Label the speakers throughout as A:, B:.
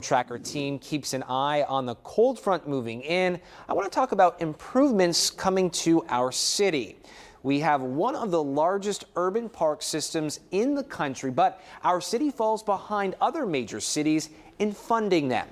A: Tracker team keeps an eye on the cold front moving in. I want to talk about improvements coming to our city. We have one of the largest urban park systems in the country, but our city falls behind other major cities in funding them.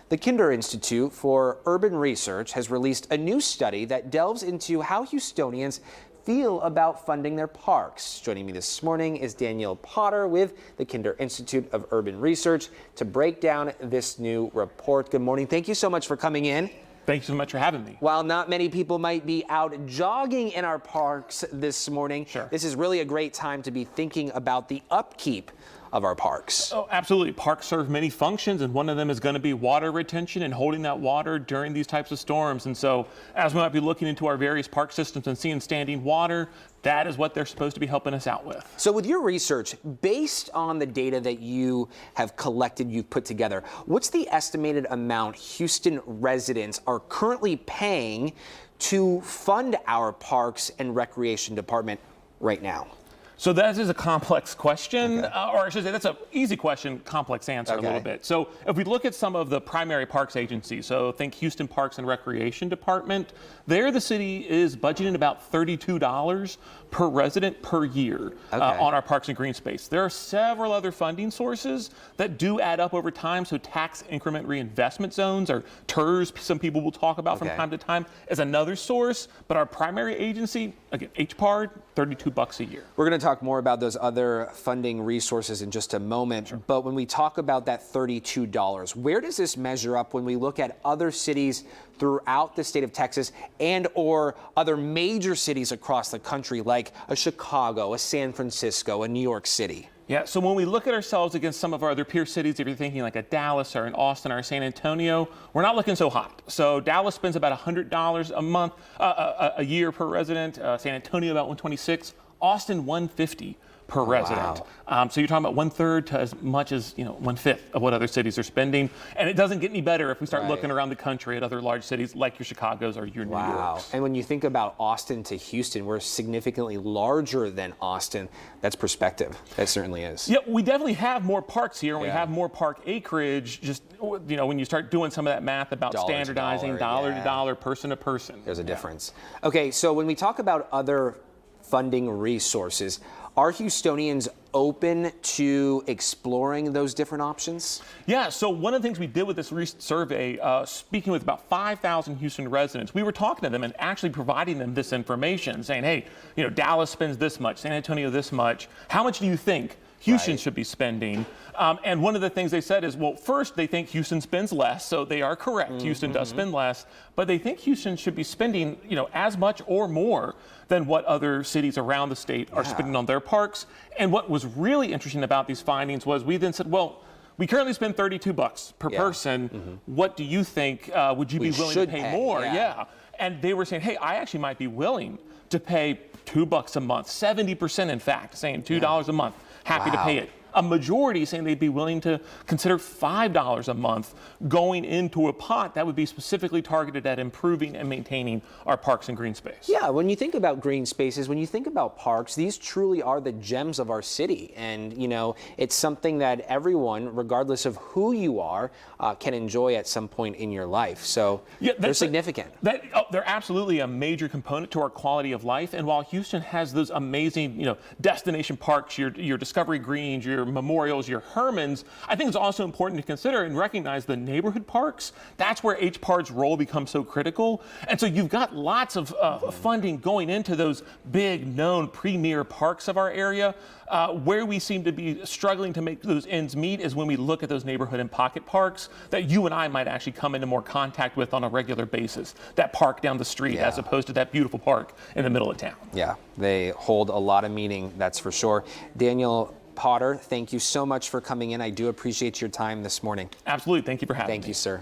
A: The Kinder Institute for Urban Research has released a new study that delves into how Houstonians feel about funding their parks. Joining me this morning is Danielle Potter with the Kinder Institute of Urban Research to break down this new report. Good morning. Thank you so much for coming in.
B: Thank you so much for having me.
A: While not many people might be out jogging in our parks this morning, This is really a great time to be thinking about the upkeep of our parks.
B: Oh, absolutely. Parks serve many functions, and one of them is going to be water retention and holding that water during these types of storms. And so as we might be looking into our various park systems and seeing standing water, that is what they're supposed to be helping us out with.
A: So with your research, based on the data that you have collected, you've put together, what's the estimated amount Houston residents are currently paying to fund our parks and recreation department right now?
B: So that is a complex question, or I should say that's an easy question, complex answer a little bit. So if we look at some of the primary parks agencies, so think Houston Parks and Recreation Department, there the city is budgeting about $32 per resident per year on our parks and green space. There are several other funding sources that do add up over time. So tax increment reinvestment zones, or TIRS, some people will talk about from time to time, is another source. But our primary agency, again, HPAR, $32 a year.
A: We're going to talk more about those other funding resources in just a moment. But when we talk about that $32, where does this measure up when we look at other cities throughout the state of Texas and or other major cities across the country like a Chicago, a San Francisco, a New York City?
B: Yeah, so when we look at ourselves against some of our other peer cities, if you're thinking like a Dallas or an Austin or a San Antonio, we're not looking so hot. So Dallas spends about $100 a month, a year per resident. San Antonio about $126. Austin $150 per resident. So you're talking about 1/3 to as much as 1/5 of what other cities are spending. And it doesn't get any better if we start looking around the country at other large cities like your Chicago's or your New York's.
A: And when you think about Austin to Houston, we're significantly larger than Austin. That's perspective. That certainly is.
B: Yeah, we definitely have more parks here, and we have more park acreage. Just when you start doing some of that math about standardizing dollar to dollar, person to person,
A: there's a difference. Okay, so when we talk about other funding resources, are Houstonians open to exploring those different options?
B: Yeah, so one of the things we did with this survey, speaking with about 5,000 Houston residents, we were talking to them and actually providing them this information, saying, hey, Dallas spends this much, San Antonio this much. How much do you think Houston should be spending? And one of the things they said is, well, first, they think Houston spends less, so they are correct. Houston does spend less, but they think Houston should be spending, as much or more than what other cities around the state are spending on their parks. And what was really interesting about these findings was we then said, well, we currently spend $32 per person. What do you think? Would you be willing to pay more? And they were saying, hey, I actually might be willing to pay $2 a month, 70% in fact, saying $2 a month. Happy to pay it. A majority saying they'd be willing to consider $5 a month going into a pot that would be specifically targeted at improving and maintaining our parks and green space.
A: Yeah, when you think about green spaces, when you think about parks, these truly are the gems of our city. And, it's something that everyone, regardless of who you are, can enjoy at some point in your life. So they're significant.
B: They're absolutely a major component to our quality of life. And while Houston has those amazing, destination parks, your Discovery Greens, your memorials, your Hermans, I think it's also important to consider and recognize the neighborhood parks. That's where HPAR's role becomes so critical. And so you've got lots of funding going into those big, known, premier parks of our area. Where we seem to be struggling to make those ends meet is when we look at those neighborhood and pocket parks that you and I might actually come into more contact with on a regular basis. That park down the street as opposed to that beautiful park in the middle of town.
A: Yeah, they hold a lot of meaning, that's for sure. Danielle Potter, thank you so much for coming in. I do appreciate your time this morning.
B: Absolutely. Thank you for having me.
A: Thank you, sir.